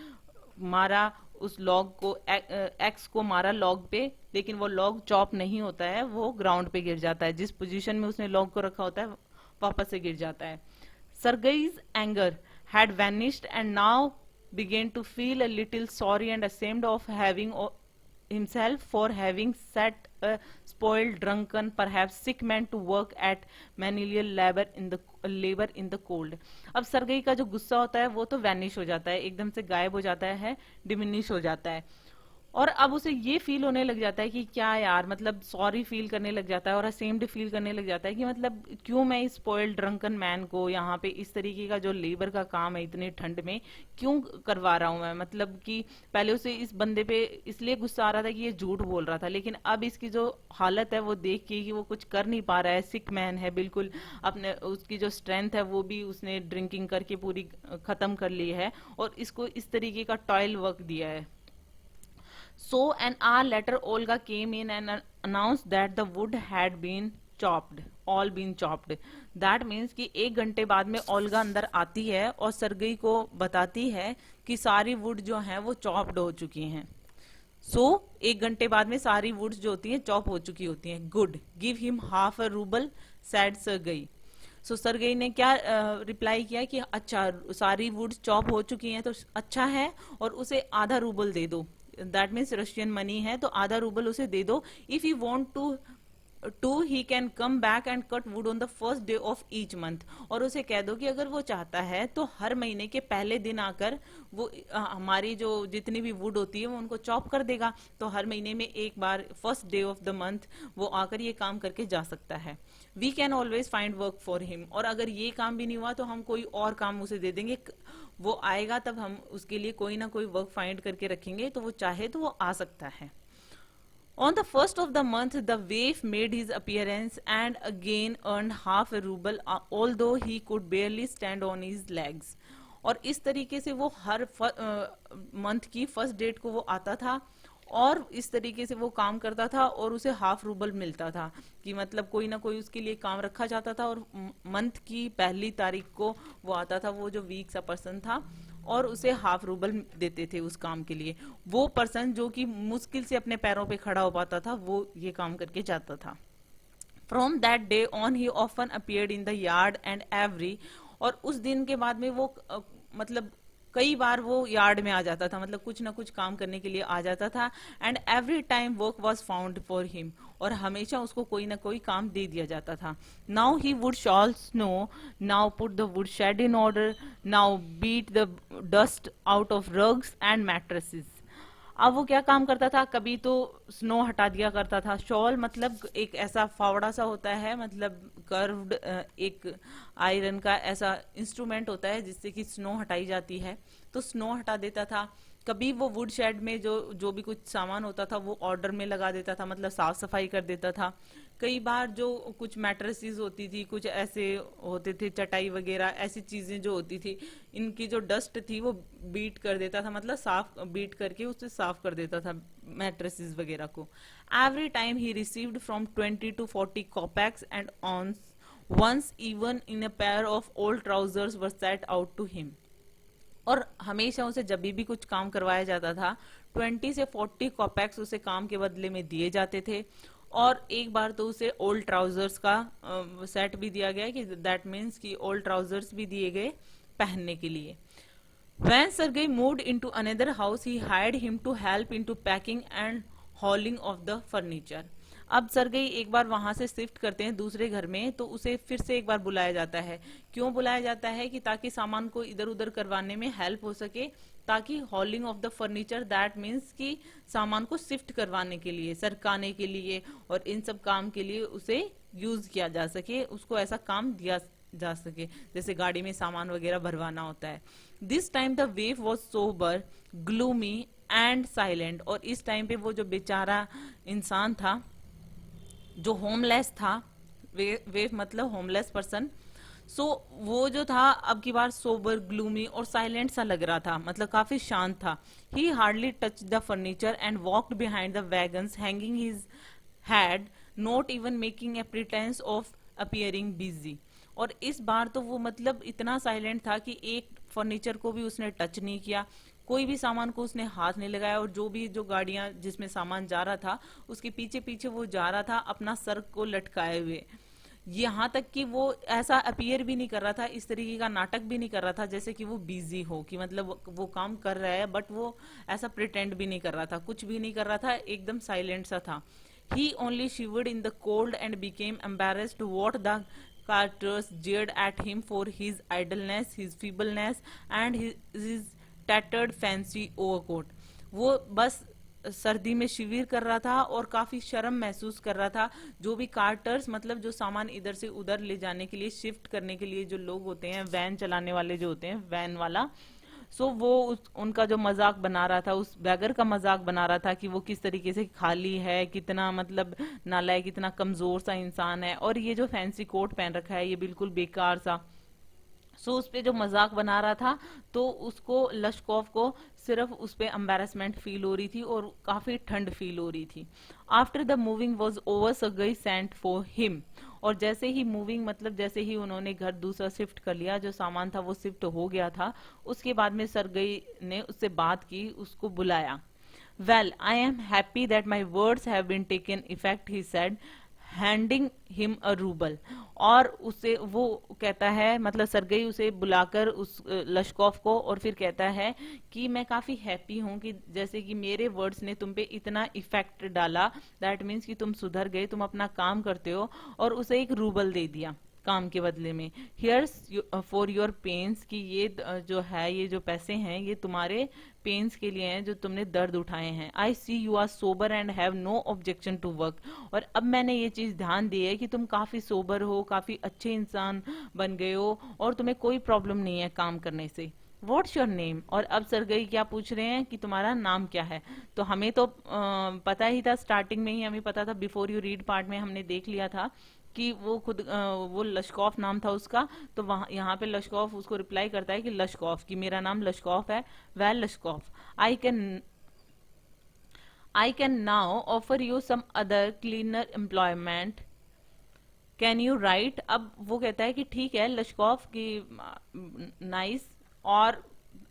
मारा उस लॉग को, एक्स को मारा लॉग पे, लेकिन वो लॉग चॉप नहीं होता है, वो ग्राउंड पे गिर जाता है, जिस पोजीशन में उसने लॉग को रखा होता है वापस से गिर जाता है। Sergei's anger had vanished and now began to feel a little sorry and ashamed of having himself for having set a spoiled, drunken, perhaps sick man to work at manual labor in the cold. अब Sergei का जो गुस्सा होता है वो तो vanish हो जाता है, एकदम से गायब हो जाता है, डिमिनिश हो जाता है, और अब उसे ये फील होने लग जाता है कि क्या यार, मतलब सॉरी फील करने लग जाता है और असेम्ड फील करने लग जाता है कि मतलब क्यों मैं इस स्पॉइल्ड ड्रंकन मैन को यहाँ पे इस तरीके का जो लेबर का काम है इतनी ठंड में क्यों करवा रहा हूँ मैं। मतलब कि पहले उसे इस बंदे पे इसलिए गुस्सा आ रहा था कि ये झूठ बोल रहा था, लेकिन अब इसकी जो हालत है वो देख के कि वो कुछ कर नहीं पा रहा है, सिक मैन है बिल्कुल, अपने उसकी जो स्ट्रेंथ है वो भी उसने ड्रिंकिंग करके पूरी खत्म कर ली है, और इसको इस तरीके का टॉयल वर्क दिया है। So an hour later, Olga came in and announced that the wood had been chopped, all been chopped. That means कि 1 घंटे बाद में ओल्गा अंदर आती है और सरगई को बताती है कि सारी वुड जो हैं वो चॉप्ड हो चुकी हैं। सो 1 घंटे बाद में सारी वुड्स जो होती हैं चॉप हो चुकी होती हैं। Good, give him half a rouble, sad Sergei. So Sergei ने क्या रिप्लाई किया कि अच्छा, सारी वुड्स चॉप हो चुकी हैं तो अच्छा है, और उसे आधा रूबल दे दो, दैट मीन्स रशियन मनी है तो आधा रूबल उसे दे दो। If you want to he can come back and cut wood on the first day of each month. और उसे कह दो कि अगर वो चाहता है तो हर महीने के पहले दिन आकर वो हमारी जो जितनी भी वुड होती है वो उनको चॉप कर देगा, तो हर महीने में एक बार first day of the month वो आकर ये काम करके जा सकता है। We can always find work for him, और अगर ये काम भी नहीं हुआ तो हम कोई और काम उसे दे देंगे, वो आएगा तब हम उसके लिए कोई ना कोई वर्क फाइंड करके रखेंगे, तो वो चाहे तो वो आ सकता है। On the first of the month, the waif made his appearance and again earned half a ruble, although he could barely stand on his legs. और इस तरीके से वो हर मंथ की फर्स्ट डेट को वो आता था, और इस तरीके से वो काम करता था, और उसे हाफ रूबल मिलता था, कि मतलब कोई ना कोई उसके लिए काम रखा जाता था, और मंथ की पहली तारीख को वो आता था, वो जो वीक सा पर्सन था, और उसे हाफ रूबल देते थे उस काम के लिए। वो पर्सन जो कि मुश्किल से अपने पैरों पे खड़ा हो पाता था वो ये काम करके जाता था। From that day on he often appeared in the yard and every, और उस दिन के बाद में वो मतलब कई बार वो यार्ड में आ जाता था, मतलब कुछ ना कुछ काम करने के लिए आ जाता था। And every time work was found for him, और हमेशा उसको कोई ना कोई काम दे दिया जाता था। Now he would shovel snow, now put the wood shed in order, now beat the dust out of rugs and mattresses. अब वो क्या काम करता था, कभी तो स्नो हटा दिया करता था। शॉल मतलब एक ऐसा फावड़ा सा होता है, मतलब कर्व्ड एक आयरन का ऐसा इंस्ट्रूमेंट होता है जिससे कि स्नो हटाई जाती है, तो स्नो हटा देता था। कभी वो वुड शेड में जो जो भी कुछ सामान होता था वो ऑर्डर में लगा देता था, मतलब साफ सफाई कर देता था। कई बार जो कुछ मैट्रेसेस होती थी, कुछ ऐसे होते थे चटाई वगैरह, ऐसी चीजें जो होती थी, इनकी जो डस्ट थी वो बीट कर देता था, मतलब साफ बीट करके उसे साफ कर देता था मैट्रेसेस वगैरह को। Every time he received from 20 to 40 copecks and once, once even in a pair of old trousers were set out to him। और हमेशा उसे जब भी कुछ काम करवाया जाता था 20 से 40 कॉपैक्स उसे काम के बदले में दिए जाते थे, और एक बार तो उसे ओल्ड ट्राउजर्स का सेट भी दिया गया, कि दैट मीन्स कि ओल्ड ट्राउजर्स भी दिए गए पहनने के लिए। When Sergei moved into another house, he hired him to help into packing and hauling of the furniture। अब सरगई एक बार वहां से शिफ्ट करते हैं दूसरे घर में, तो उसे फिर से एक बार बुलाया जाता है। क्यों बुलाया जाता है, कि ताकि सामान को इधर उधर करवाने में हेल्प हो सके, ताकि हॉलिंग of the furniture, that means कि सामान को शिफ्ट करवाने के लिए, सरकाने के लिए, और इन सब काम के लिए उसे यूज किया जा सके, उसको ऐसा काम दिया जा सके, जैसे गाड़ी में सामान वगैरह भरवाना होता है। This time the wave was sober, gloomy and silent. और इस टाइम पे वो जो बेचारा इंसान था जो होमलेस था, वे मतलब होमलेस पर्सन, सो वो जो था अब की बार सोबर, ग्लूमी और साइलेंट सा लग रहा था, मतलब काफी शांत था. ही hardly touch the furniture and walked behind the wagons hanging his had, not even making a pretence of appearing busy. और इस बार तो वो मतलब इतना साइलेंट था कि एक फर्नीचर को भी उसने टच नहीं किया, कोई भी सामान को उसने हाथ नहीं लगाया, और जो गाड़ियां जिसमें सामान जा रहा था उसके पीछे पीछे वो जा रहा था अपना सर को लटकाए हुए. यहाँ तक कि वो ऐसा अपीयर भी नहीं कर रहा था, इस तरीके का नाटक भी नहीं कर रहा था जैसे कि वो बिजी हो, कि मतलब वो काम कर रहा है बट वो ऐसा प्रिटेंड भी नहीं कर रहा था, कुछ भी नहीं कर रहा था, एकदम साइलेंट सा था. ही only shivered in the cold and became embarrassed what the carters jeered at him for his idleness, his feebleness and his tattered fancy overcoat. वो बस सर्दी में शिविर कर रहा था और काफी शर्म महसूस कर रहा था. जो भी कार्टर्स मतलब जो सामान इधर से उधर ले जाने के लिए, शिफ्ट करने के लिए जो लोग होते हैं, वैन चलाने वाले जो होते हैं, वैन वाला, सो वो उनका जो मजाक बना रहा था, उस बैगर का मजाक बना रहा था कि वो किस तरीके से खाली है, कितना मतलब नालायक, कितना कमजोर सा इंसान है, और ये जो फैंसी कोट पहन रखा है ये बिल्कुल बेकार सा. सो उस पे जो मजाक बना रहा था, तो उसको लश्कोव को सिर्फ उस पे एम्बेरसमेंट फील हो रही थी और काफी ठंड फील हो रही थी. After the moving was over Sergei sent for him. और जैसे ही मूविंग मतलब जैसे ही उन्होंने घर दूसरा शिफ्ट कर लिया, जो सामान था वो शिफ्ट हो गया था, उसके बाद में सरगई ने उससे बात की, उसको बुलाया. Well I am happy that my words have been taken effect, he said, handing him a rouble. और उसे वो कहता है, मतलब सरगई उसे बुलाकर उस लश्कोव को, और फिर कहता है कि मैं काफी हैप्पी हूं कि जैसे कि मेरे वर्ड्स ने तुम पे इतना इफेक्ट डाला, दैट मीन्स कि तुम सुधर गए, तुम अपना काम करते हो, और उसे एक रूबल दे दिया काम के बदले में. हियर्स फॉर योर पेन्स, कि ये जो है, ये जो पैसे हैं ये तुम्हारे पेन्स के लिए हैं, जो तुमने दर्द उठाए हैं. I see you are sober and have no objection to work. और अब मैंने ये चीज ध्यान दी है कि तुम काफी सोबर हो, काफी अच्छे इंसान बन गए हो, और तुम्हें कोई प्रॉब्लम नहीं है काम करने से. What's your name. और अब सरगई क्या पूछ रहे हैं कि तुम्हारा नाम क्या है. तो हमें तो पता ही था, स्टार्टिंग में ही हमें पता था, बिफोर यू रीड पार्ट में हमने देख लिया था कि वो खुद वो लश्कोफ नाम था उसका. तो वहां यहाँ पे लश्कोफ उसको रिप्लाई करता है कि लश्कोफ, कि मेरा नाम लश्कोफ है. Well Lushkoff, I can I can now offer you some other cleaner employment, can you write. अब वो कहता है कि ठीक है लश्कोफ की, नाइस, और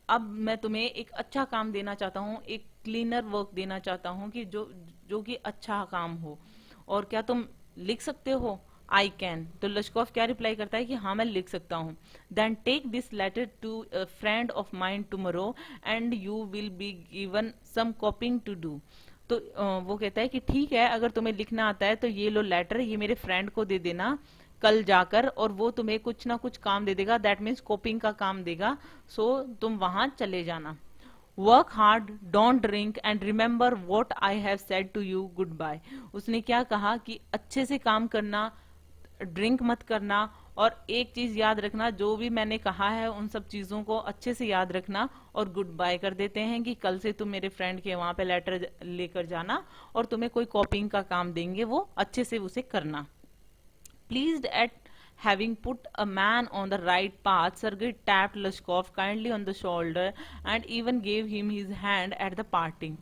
अब मैं तुम्हें एक अच्छा काम देना चाहता हूँ, एक क्लीनर वर्क देना चाहता हूँ, कि जो जो कि अच्छा काम हो, और क्या तुम लिख सकते हो. I can. तो लश्कोफ क्या रिप्लाई करता है कि हाँ मैं लिख सकता हूँ. Then take this letter to a friend of mind tomorrow and you will be given some copying to do. तो वो कहता है कि ठीक है, अगर तुम्हें लिखना आता है तो ये लो लेटर, ये मेरे फ्रेंड को दे देना कल जाकर, और वो तुम्हें कुछ ना कुछ काम दे देगा, दैट मीन्स कॉपिंग का काम देगा. सो तुम वहां चले जाना. Work hard, don't drink and remember what I have said to you, good bye. उसने क्या कहा कि अच्छे से काम करना, ड्रिंक मत करना, और एक चीज याद रखना, जो भी मैंने कहा है उन सब चीजों को अच्छे से याद रखना, और गुड बाय कर देते हैं कि कल से तुम मेरे फ्रेंड के वहां पे लेटर लेकर जाना, और तुम्हें कोई कॉपिंग का काम देंगे, वो अच्छे से उसे करना. Pleased at having put a man on the right path, Sergei tapped Lashkov kindly on the shoulder and even gave him his hand at the parting.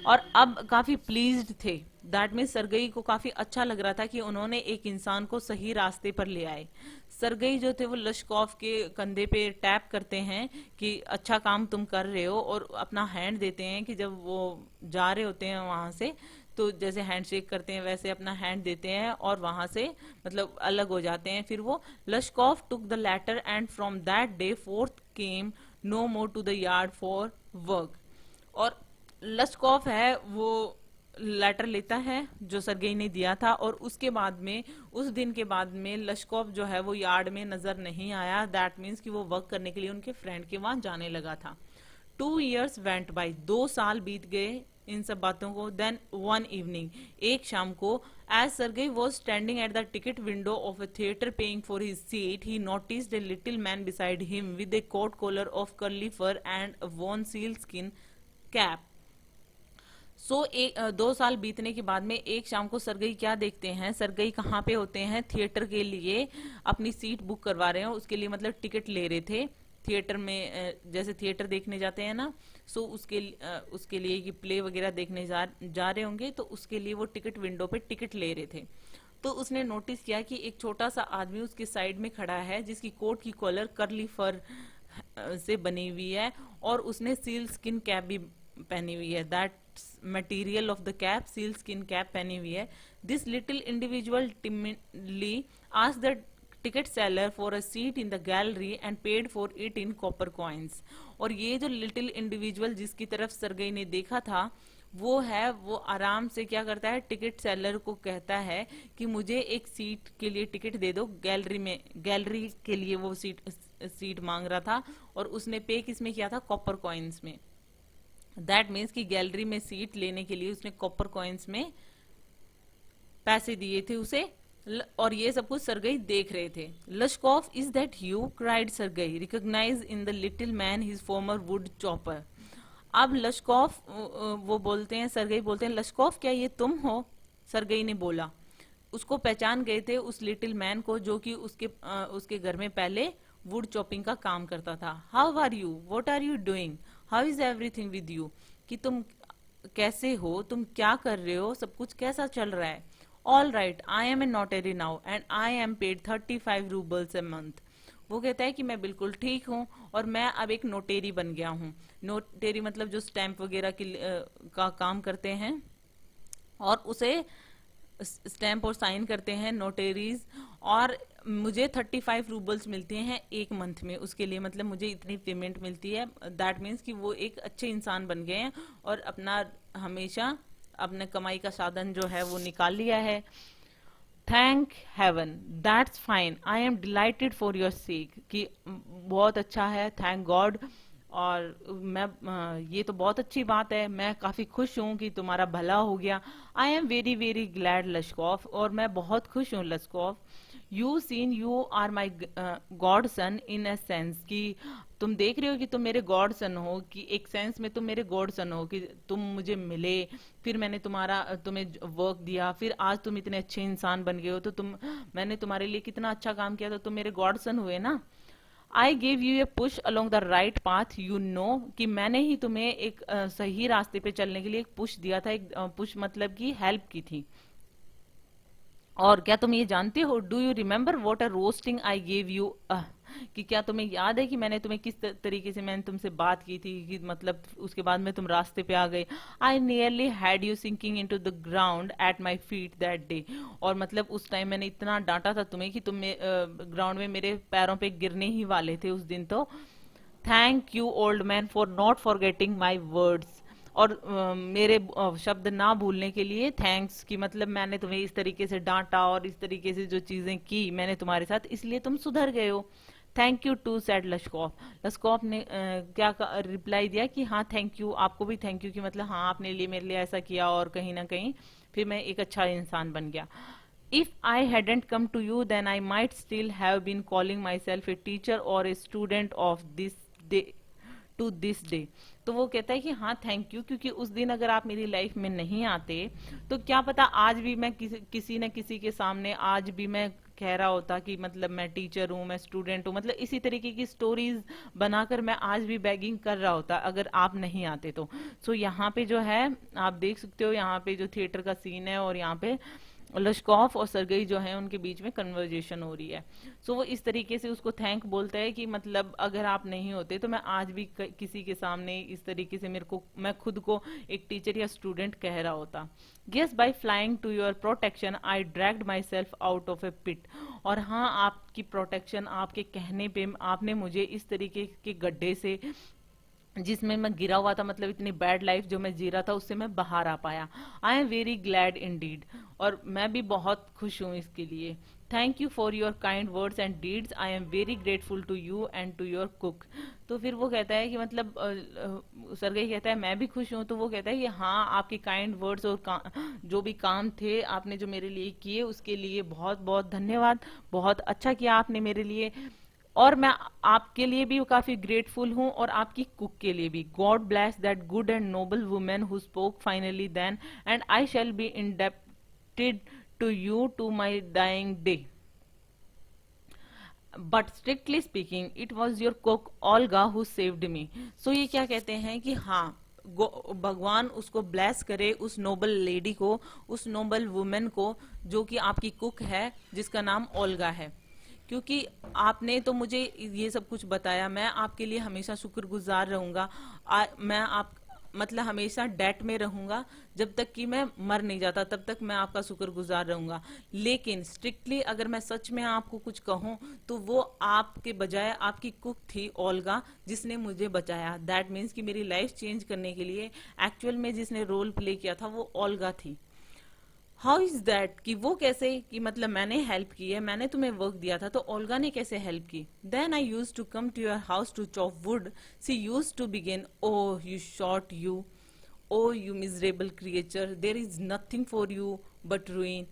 और अब काफी प्लीज्ड थे, दैट मीन सरगई को काफी अच्छा लग रहा था कि उन्होंने एक इंसान को सही रास्ते पर ले आए. सरगई जो थे वो लश्कोफ के कंधे पे टैप करते हैं कि अच्छा काम तुम कर रहे हो, और अपना हैंड देते हैं कि जब वो जा रहे होते हैं वहां से, तो जैसे हैंड शेक करते हैं वैसे अपना हैंड देते हैं, और वहां से मतलब अलग हो जाते हैं. फिर वो Lushkoff took the letter and from that day forth came no more to the yard for work. और लश्कोफ है वो लेटर लेता है जो सरगेई ने दिया था, और उसके बाद में, उस दिन के बाद में लश्कोफ जो है वो यार्ड में नजर नहीं आया, दैट मीन्स कि वो वर्क करने के लिए उनके फ्रेंड के वहां जाने लगा था. 2 years वेंट बाई, 2 साल बीत गए इन सब बातों को. देन वन इवनिंग, एक शाम को, as Sergei was standing at the ticket window of a theatre paying for his seat, he noticed a little man beside him with a coat collar of curly fur and a worn seal skin cap. दो साल बीतने के बाद में एक शाम को Sergei क्या देखते हैं, सरगई कहाँ पे होते हैं, थिएटर के लिए अपनी सीट बुक करवा रहे हैं, उसके लिए मतलब टिकट ले रहे थे थिएटर में, जैसे थिएटर देखने जाते हैं ना, उसके लिए कि प्ले वगैरह देखने जा रहे होंगे, तो उसके लिए वो टिकट विंडो पे टिकट ले रहे थे। तो उसने नोटिस किया कि एक छोटा सा आदमी उसके साइड में खड़ा है, जिसकी कोट की कॉलर करली फर से बनी हुई है, और उसने सील स्किन कैप भी पहनी हुई है, that material of the cap, seal skin cap पहनी हुई है। This little individual timidly asked the ticket seller for a seat in the gallery and paid for it in copper coins. और ये जो लिटिल इंडिविजुअल जिसकी तरफ Sergei ने देखा था, वो आराम से क्या करता है, टिकट सेलर को कहता है कि मुझे एक सीट के लिए टिकट दे दो गैलरी में। गैलरी के लिए वो सीट मांग रहा था, और उसने पे किस में किया था, कॉपर कॉइन्स में। दैट मीन्स कि गैलरी में सीट लेने के लिए उसने कॉपर कॉइन्स में पैसे दिए थे उसे, और ये सब कुछ सरगई देख रहे थे। Lushkoff, is that you, cried Sergei, recognize in the little man his former wood chopper. अब लश्कॉफ वो बोलते हैं, सरगई बोलते हैं, लश्कॉफ क्या ये तुम हो? सरगई ने बोला, उसको पहचान गए थे उस लिटिल मैन को, जो कि उसके घर में पहले वुड चॉपिंग का काम करता था। How are you, what are you doing, how is everything with you, कि तुम कैसे हो, तुम क्या कर रहे हो, सब कुछ कैसा चल रहा है। All right, I am a notary now and I am paid 35 roubles a month. वो कहता है कि मैं बिल्कुल ठीक हूँ, और मैं अब एक नोटेरी बन गया हूँ। नोटेरी मतलब जो स्टैंप वगैरह का काम करते हैं, और उसे स्टैंप और साइन करते हैं नोटेरीज, और मुझे 35 रूबल्स मिलते हैं एक मंथ में, उसके लिए मतलब मुझे इतनी पेमेंट मिलती है। दैट मीन्स कि वो एक अच्छे इंसान बन गए हैं, और अपना हमेशा अपने कमाई का साधन जो है वो निकाल लिया है। Thank heaven, that's fine, I am delighted for your sake, कि बहुत अच्छा है, थैंक गॉड, और ये तो बहुत अच्छी बात है, मैं काफी खुश हूं कि तुम्हारा भला हो गया। I am very very glad Lushkoff, और मैं बहुत खुश हूं Lushkoff. You seen you are my godson in a sense, कि तुम देख रहे हो कि तुम मेरे गॉड सन हो, कि एक सेंस में तुम मेरे गॉड सन हो, कि तुम मुझे मिले, फिर मैंने तुम्हें वर्क दिया, फिर आज तुम इतने अच्छे इंसान बन गए हो, तो मैंने तुम्हारे लिए कितना अच्छा काम किया, तो तुम मेरे गॉड सन हुए ना। I give U A push along the right path, you know, कि मैंने ही तुम्हें एक सही रास्ते पे चलने के लिए एक पुश दिया था, एक पुश मतलब कि हेल्प की थी। और क्या तुम ये जानते हो, do you remember what a roasting I gave you, कि क्या तुम्हें याद है कि मैंने तुम्हें किस तरीके से मैंने तुमसे बात की थी, कि मतलब उसके बाद में तुम रास्ते पे आ गए। I nearly had you sinking into the ground at my feet that day, और मतलब उस टाइम मैंने इतना डांटा था तुम्हें कि तुम ग्राउंड में मेरे पैरों पे गिरने ही वाले थे उस दिन तो। Thank you old man for not forgetting my words, और मेरे शब्द ना भूलने के लिए थैंक्स, कि मतलब मैंने तुम्हें इस तरीके से डांटा और इस तरीके से जो चीजें की मैंने तुम्हारे साथ, इसलिए तुम सुधर गए हो। Thank you too said Lushkoff, Lushkoff ने क्या रिप्लाई दिया कि हाँ थैंक यू, आपको भी थैंक यू, कि मतलब हाँ आपने लिए मेरे लिए ऐसा किया, और कहीं ना कहीं फिर मैं एक अच्छा इंसान बन गया। If I hadn't come to you, then I might still have been calling myself a teacher or a student of this day to this day. तो वो कहता है कि हाँ थैंक यू, क्योंकि उस दिन अगर आप मेरी लाइफ में नहीं आते, तो क्या पता आज भी मैं किसी न किसी के सामने आज भी मैं कह रहा होता कि मतलब मैं टीचर हूँ, मैं स्टूडेंट हूँ, मतलब इसी तरीके की स्टोरीज बनाकर मैं आज भी बैगिंग कर रहा होता अगर आप नहीं आते तो। सो यहाँ पे जो है आप देख सकते हो, यहाँ पे जो थिएटर का सीन है, और यहाँ पे लश्कॉफ और सरगई जो है उनके बीच में कन्वर्जेशन हो रही है। सो वो इस तरीके से उसको थैंक बोलता है कि मतलब अगर आप नहीं होते तो मैं आज भी किसी के सामने इस तरीके से मैं खुद को एक टीचर या स्टूडेंट कह रहा होता। Guess by flying to your protection I dragged myself out of a pit, और हाँ आपकी प्रोटेक्शन, आपके कहने पे आपने मुझे इस तरीके के गड्ढे से जिसमें मैं गिरा हुआ था, मतलब इतनी बैड लाइफ जो मैं जी रहा था, उससे मैं बाहर आ पाया। I am very glad indeed, और मैं भी बहुत खुश हूँ इसके लिए। Thank you for your kind words and deeds, I am very grateful to you and to your cook. तो फिर वो कहता है कि मतलब सरगई कहता है मैं भी खुश हूँ, तो वो कहता है कि हाँ आपके काइंड वर्ड्स और जो भी काम थे आपने जो मेरे लिए किए उसके लिए बहुत बहुत धन्यवाद, बहुत अच्छा किया आपने मेरे लिए। और मैं आपके लिए भी काफी ग्रेटफुल हूं और आपकी कुक के लिए भी। God bless that good and noble woman who spoke finally then, and I shall be indebted to you to my dying day, but strictly speaking it was your cook Olga who saved me. So ये क्या कहते हैं कि हाँ, भगवान उसको bless करे, उस नोबल लेडी को, उस नोबल वुमेन को जो कि आपकी कुक है, जिसका नाम ओल्गा है। क्योंकि आपने तो मुझे ये सब कुछ बताया, मैं आपके लिए हमेशा शुक्रगुजार रहूंगा। मैं आप मतलब हमेशा डेट में रहूंगा, जब तक कि मैं मर नहीं जाता तब तक मैं आपका शुक्रगुजार रहूंगा। लेकिन स्ट्रिक्टली अगर मैं सच में आपको कुछ कहूं तो वो आपके बजाय आपकी कुक थी ओल्गा, जिसने मुझे बचाया। दैट मीन्स कि मेरी लाइफ चेंज करने के लिए एक्चुअल में जिसने रोल प्ले किया था वो ओल्गा थी। हाउ इज दैट, कि वो कैसे, कि मतलब मैंने हेल्प की है, मैंने तुम्हें वर्क दिया था तो ओल्गा ने कैसे हेल्प की। Then I use to come to your house to chop wood, she use to begin, oh you sot you, oh you miserable creature, there is nothing for you but ruin.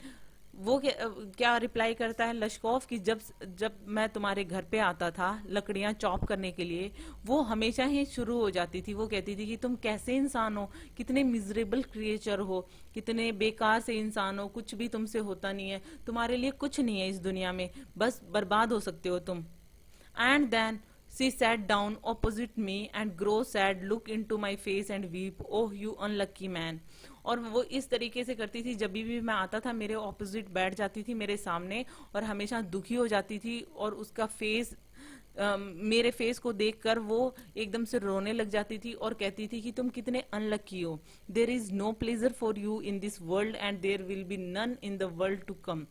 वो क्या reply करता है लश्कोफ की, जब जब मैं तुम्हारे घर पे आता था लकड़ियां चॉप करने के लिए, वो हमेशा ही शुरू हो जाती थी, वो कहती थी कि तुम कैसे इंसान हो, कितने मिजरेबल क्रिएचर हो, कितने बेकार से इंसान हो, कुछ भी तुमसे होता नहीं है, तुम्हारे लिए कुछ नहीं है इस दुनिया में, बस बर्बाद हो सकते हो तुम। And then she sat down opposite me and grow sad, look into my face and weep, oh you unlucky man। और वो इस तरीके से करती थी, जब भी मैं आता था मेरे ऑपोजिट बैठ जाती थी मेरे सामने और हमेशा दुखी हो जाती थी, और उसका फेस मेरे फेस को देखकर वो एकदम से रोने लग जाती थी और कहती थी कि तुम कितने अनलकी हो, there is no pleasure for you in this world and there will be none in the world to come.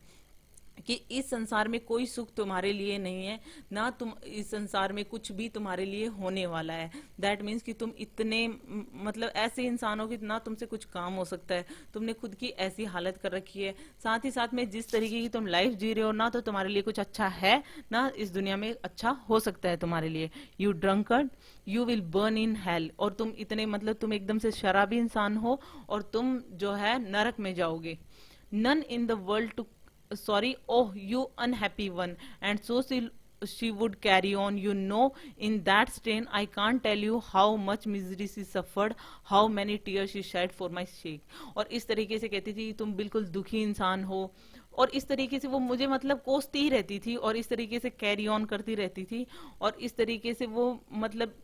कि इस संसार में कोई सुख तुम्हारे लिए नहीं है, ना तुम इस संसार में कुछ भी तुम्हारे लिए होने वाला है। दैट मीन्स कि तुम इतने मतलब ऐसे इंसान हो कि ना तुमसे कुछ काम हो सकता है, तुमने खुद की ऐसी हालत कर रखी है, साथ ही साथ में जिस तरीके की तुम लाइफ जी रहे हो, ना तो तुम्हारे लिए कुछ अच्छा है, ना इस दुनिया में अच्छा हो सकता है तुम्हारे लिए। You drunkard, you will burn in hell. और तुम इतने मतलब तुम एकदम से शराबी इंसान हो और तुम जो है नरक में जाओगे। None in the world to sorry, oh you unhappy one, and so she would carry on, you know, in that strain I can't tell you how much misery she suffered, how many tears she shed for my sake। और इस तरीके से कहती थी तुम बिल्कुल दुखी इंसान हो, और इस तरीके से वो मुझे मतलब कोसती ही रहती थी और इस तरीके से कैरी ऑन करती रहती थी, और इस तरीके से वो मतलब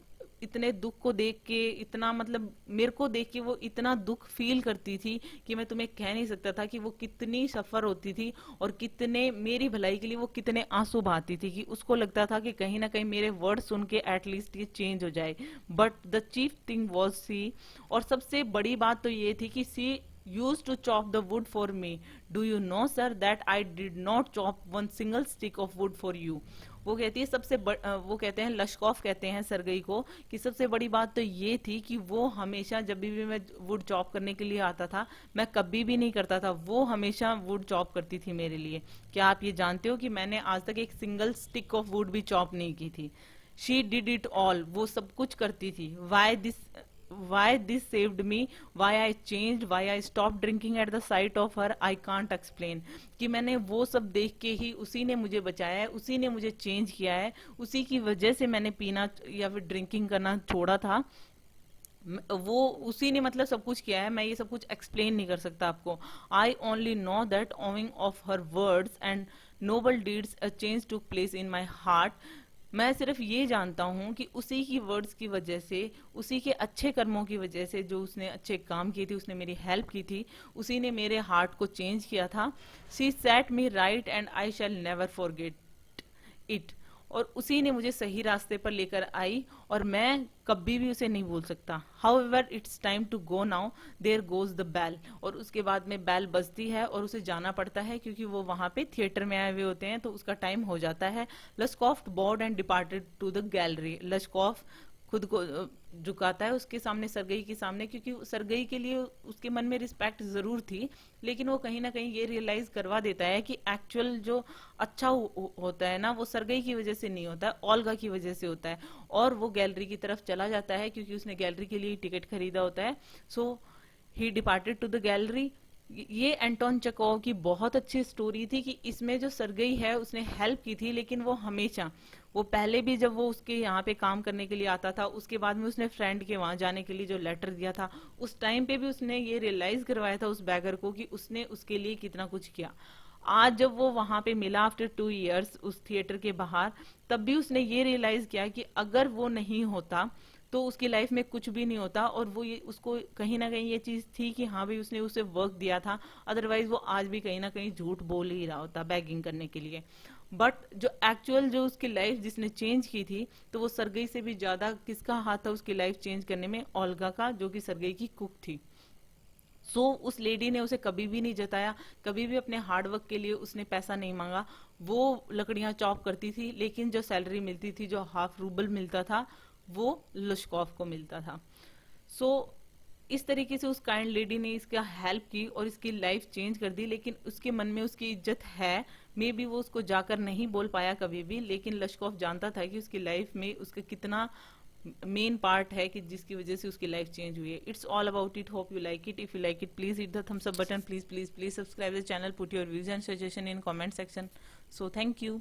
इतने दुख को देख के, इतना मतलब मेरे को देख के वो इतना दुख फील करती थी कि मैं तुम्हें कह नहीं सकता था कि वो कितनी सफर होती थी और कितने मेरी भलाई के लिए वो कितने आंसू बहाती थी, कि उसको लगता था कि कहीं ना कहीं मेरे वर्ड सुन के एटलीस्ट ये चेंज हो जाए। But the chief thing was she, और सबसे बड़ी बात तो ये थी कि सी used to chop the wood for me, do you know sir that I did not chop one single stick of wood for you। वो कहती है वो कहते हैं लश्कोफ कहते हैं सरगई को कि सबसे बड़ी बात तो ये थी कि वो हमेशा जब भी मैं वुड चॉप करने के लिए आता था, मैं कभी भी नहीं करता था, वो हमेशा वुड चॉप करती थी मेरे लिए। क्या आप ये जानते हो कि मैंने आज तक एक सिंगल स्टिक ऑफ वुड भी चॉप नहीं की थी। शी डिड इट ऑल, वो सब कुछ करती थी। why this saved me, why I changed, why I stopped drinking at the sight of her, I can't explain। कि मैंने वो सब देख के ही, उसी ने मुझे बचाया है, उसी ने मुझे चेंज किया है, उसी की वजह से मैंने पीना या फिर ड्रिंकिंग करना छोड़ा था, वो उसी ने मतलब सब कुछ किया है, मैं ये सब कुछ एक्सप्लेन नहीं कर सकता आपको। I only know that owing of her words and noble deeds a change took place in my heart. मैं सिर्फ ये जानता हूँ कि उसी की वर्ड्स की वजह से, उसी के अच्छे कर्मों की वजह से, जो उसने अच्छे काम किए थे, उसने मेरी हेल्प की थी, उसी ने मेरे हार्ट को चेंज किया था। She said me right and I shell never forget it. और उसी ने मुझे सही रास्ते पर लेकर आई और मैं कभी भी उसे नहीं भूल सकता। However it's time to go now, there goes the bell. और उसके बाद में बेल बजती है और उसे जाना पड़ता है, क्योंकि वो वहां पे थिएटर में आए हुए होते हैं, तो उसका टाइम हो जाता है। Lushkoff bowed and departed to the gallery. Lushkoff खुद को झुकाता है उसके सामने, सरगई के सामने, क्योंकि सरगई के लिए उसके मन में रिस्पेक्ट जरूर थी, लेकिन वो कहीं ना कहीं ये रियलाइज करवा देता है कि एक्चुअल जो अच्छा होता है ना, वो सरगई की वजह से नहीं होता है, ओल्गा की वजह से होता है। और वो गैलरी की तरफ चला जाता है, क्योंकि उसने गैलरी के लिए टिकट खरीदा होता है। सो ही डिपार्टेड टू द गैलरी। ये एंटोन चेकोव की बहुत अच्छी स्टोरी थी कि इसमें जो सरगई है उसने हेल्प की थी, लेकिन वो हमेशा वो पहले भी जब वो उसके यहाँ पे काम करने के लिए आता था, उसके बाद में उसने फ्रेंड के वहां जाने के लिए जो लेटर दिया था, उस टाइम पे भी उसने ये रियलाइज करवाया था उस बैगर को कि उसने उसके लिए कितना कुछ किया। आज जब वो वहां पे मिला आफ्टर 2 इयर्स उस थिएटर के बाहर, तब भी उसने ये रियलाइज किया कि अगर वो नहीं होता तो उसकी लाइफ में कुछ भी नहीं होता, और वो ये उसको कहीं ना कहीं ये चीज थी कि हाँ भाई उसने उसे वर्क दिया था, अदरवाइज वो आज भी कहीं ना कहीं झूठ बोल ही रहा होता बैगिंग करने के लिए। बट जो एक्चुअल जो उसकी लाइफ जिसने चेंज की थी, तो वो सरगई से भी ज्यादा किसका हाथ था उसकी लाइफ चेंज करने में? ओल्गा का, जो कि सरगई की कुक थी। उस लेडी ने उसे कभी भी नहीं जताया, कभी भी अपने हार्डवर्क के लिए उसने पैसा नहीं मांगा। वो लकड़ियां चॉप करती थी, लेकिन जो सैलरी मिलती थी, जो हाफ रूबल मिलता था, वो लुश्कॉफ को मिलता था। सो इस तरीके से उस काइंड लेडी ने इसका हेल्प की और इसकी लाइफ चेंज कर दी, लेकिन उसके मन में उसकी इज्जत है। मे बी वो उसको जाकर नहीं बोल पाया कभी भी, लेकिन लश्कॉफ जानता था कि उसकी लाइफ में उसका कितना मेन पार्ट है कि जिसकी वजह से उसकी लाइफ चेंज हुई है। It's all about it, hope you like it. If you like it, please hit the thumbs up button, please please please subscribe the channel, put your views and suggestion in comment section. So thank you.